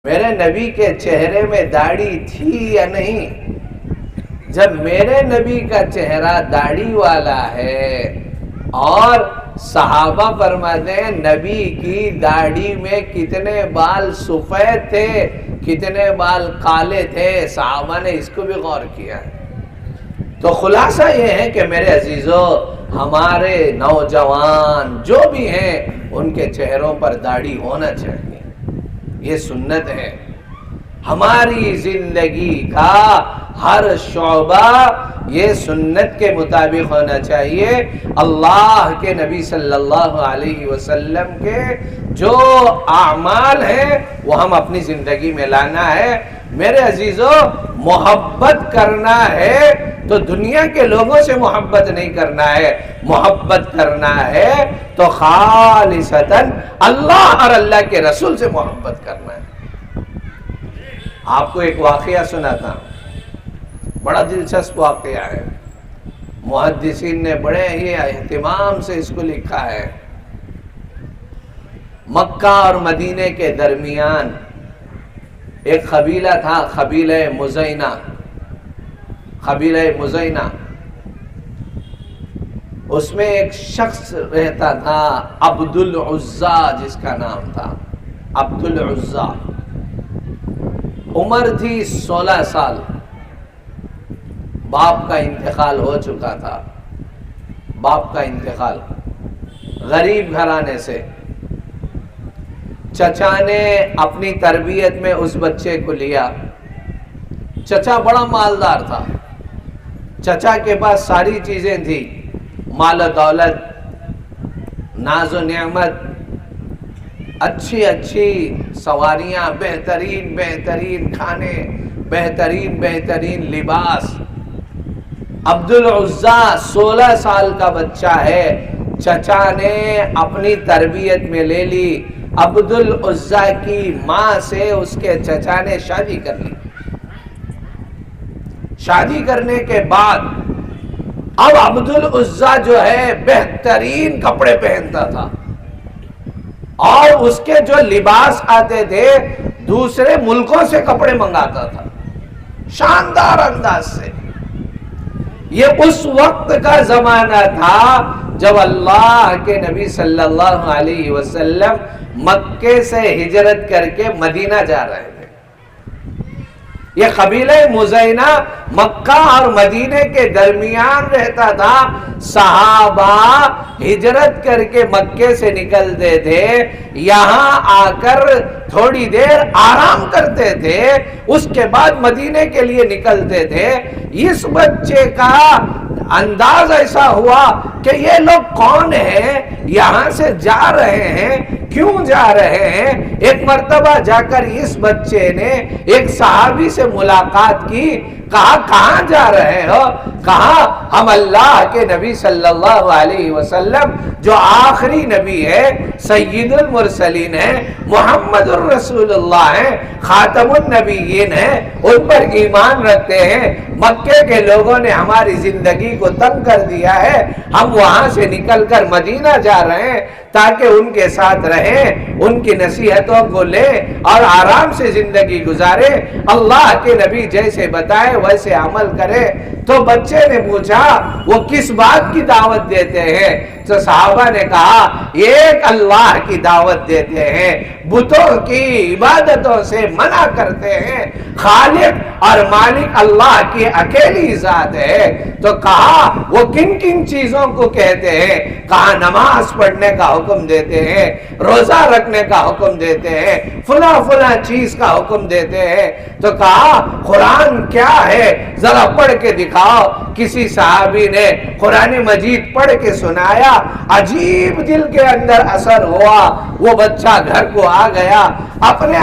میرے نبی کے چہرے میں داڑھی تھی یا نہیں؟ جب میرے نبی کا چہرہ داڑھی والا ہے اور صحابہ فرماتے ہیں نبی کی داڑھی میں کتنے بال سفید تھے، کتنے بال کالے تھے، صحابہ نے اس کو بھی غور کیا۔ تو خلاصہ یہ ہے کہ میرے عزیزو، ہمارے نوجوان جو بھی ہیں ان کے چہروں پر داڑھی ہونا چاہیے، یہ سنت ہے۔ ہماری زندگی کا ہر شعبہ یہ سنت کے مطابق ہونا چاہیے۔ اللہ کے نبی صلی اللہ علیہ وسلم کے جو اعمال ہیں وہ ہم اپنی زندگی میں لانا ہے۔ میرے عزیزو، محبت کرنا ہے تو دنیا کے لوگوں سے محبت نہیں کرنا ہے، محبت کرنا ہے تو خالصتاً اللہ اور اللہ کے رسول سے محبت کرنا ہے۔ آپ کو ایک واقعہ سناتا ہوں، بڑا دلچسپ واقعہ ہے، محدثین نے بڑے ہی اہتمام سے اس کو لکھا ہے۔ مکہ اور مدینے کے درمیان ایک قبیلہ تھا، قبیلہ مزینہ، قبیلہ مزینہ۔ اس میں ایک شخص رہتا تھا عبد العزا، جس کا نام تھا عبد العزا۔ عمر تھی 16 سال، باپ کا انتقال ہو چکا تھا، باپ کا انتقال، غریب گھرانے سے۔ چچا نے اپنی تربیت میں اس بچے کو لیا۔ چچا بڑا مالدار تھا، چچا کے پاس ساری چیزیں تھی، مال و دولت، ناز و نعمت، اچھی اچھی سواریاں، بہترین بہترین کھانے، بہترین بہترین لباس۔ عبد العزا 16 سال کا بچہ ہے، چچا نے اپنی تربیت میں لے لی۔ عبد العزا کی ماں سے اس کے چچا نے شادی کر لی۔ شادی کرنے کے بعد اب عبد العزا جو ہے بہترین کپڑے پہنتا تھا، اور اس کے جو لباس آتے تھے دوسرے ملکوں سے کپڑے منگاتا تھا، شاندار انداز سے۔ یہ اس وقت کا زمانہ تھا جب اللہ کے نبی صلی اللہ علیہ وسلم مکے سے ہجرت کر کے مدینہ جا رہے تھے۔ یہ قبیلہ مزینہ مکہ اور مدینے کے درمیان رہتا تھا۔ صحابہ ہجرت کر کے مکے سے نکلتے تھے، یہاں آ کر تھوڑی دیر آرام کرتے تھے، اس کے بعد مدینے کے لیے نکلتے تھے۔ اس بچے کا انداز ایسا ہوا کہ یہ لوگ کون ہیں، یہاں سے جا رہے ہیں، کیوں جا رہے ہیں؟ ایک مرتبہ جا کر اس بچے نے ایک صحابی سے ملاقات کی، کہا کہاں جا رہے ہو؟ کہا ہم اللہ کے نبی صلی اللہ علیہ وسلم جو آخری نبی ہے، سید المرسلین ہے، محمد الرسول اللہ ہے، خاتم النبیین ہے، ان پر ایمان رکھتے ہیں۔ مکے کے لوگوں نے ہماری زندگی کو تنگ کر دیا ہے، ہم وہاں سے نکل کر مدینہ جا رہے ہیں تاکہ ان کے ساتھ رہیں، ان کی نصیحتوں کو لیں اور آرام سے زندگی گزارے، اللہ کے نبی جیسے بتائے ویسے عمل کرے۔ تو بچے نے پوچھا وہ کس بات کی دعوت دیتے ہیں؟ تو صحابہ نے کہا ایک اللہ کی دعوت دیتے ہیں، بتوں کی عبادتوں سے منع کرتے ہیں، خالق اور مالک اللہ کی اکیلی ذات ہے۔ تو کہا وہ کن کن چیزوں کو کہتے ہیں؟ کہا نماز پڑھنے کا حکم دیتے ہیں، روزہ رکھنے کا حکم دیتے ہیں، فلاں فلاں چیز کا حکم دیتے ہیں۔ تو کہا قرآن کیا ہے ذرا پڑھ کے دکھاؤ۔ کسی صحابی نے قرآن مجید پڑھ کے سنایا، عجیب دل کے اندر اثر ہوا، وہ بچہ گھر کو آ گیا، اپنے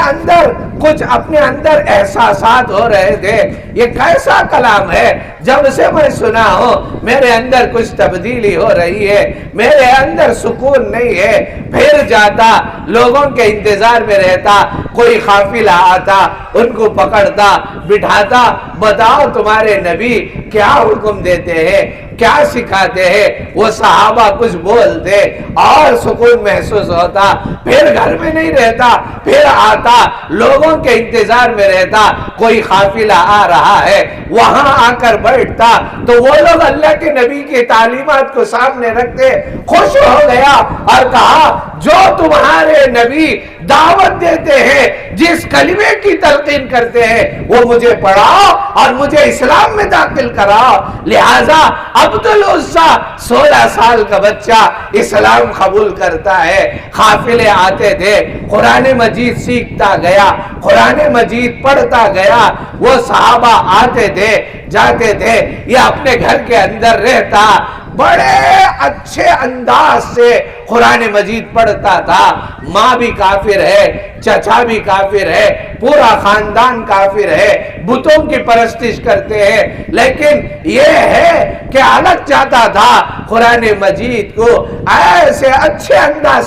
اندر احساسات ہو رہے تھے، یہ کیسا کلام ہے؟ جب سے میں سنا ہوں میرے اندر کچھ تبدیلی ہو رہی ہے، میرے اندر سکون نہیں ہے۔ پھر جاتا، لوگوں کے انتظار میں رہتا، کوئی قافلہ آتا، ان کو پکڑتا، بٹھاتا، بتاؤ تمہارے نبی کیا حکم دیتے ہیں؟ کیا سکھاتے ہیں؟ وہ صحابہ کچھ بولتے اور سکون محسوس ہوتا، پھر گھر میں نہیں رہتا، پھر آتا، لوگوں کے انتظار میں رہتا، کوئی قافلہ آ رہا ہے، وہاں آ کر بیٹھتا تو وہ لوگ اللہ کے نبی کی تعلیمات کو سامنے رکھتے، خوش ہو گیا اور کہا جو تمہارے نبی دعوت دیتے ہیں، جس کلمے کی تلقین کرتے ہیں، وہ مجھے پڑھاؤ اور مجھے اسلام میں داخل کراؤ۔ لہذا عبدالعزیٰ 16 سال کا بچہ اسلام قبول کرتا ہے، قافلے آتے تھے، قرآن مجید سیکھتا گیا، قرآن مجید پڑھتا گیا، وہ صحابہ آتے تھے جاتے تھے، یہ اپنے گھر کے اندر رہتا، بڑے اچھے انداز سے قرآن مجید پڑھتا تھا۔ ماں بھی کافر ہے، چچا بھی کافر ہے، پورا خاندان کافر ہے، بتوں کی پرستش کرتے ہیں، لیکن یہ ہے کہ الگ جاتا تھا، قرآن مجید کو ایسے اچھے انداز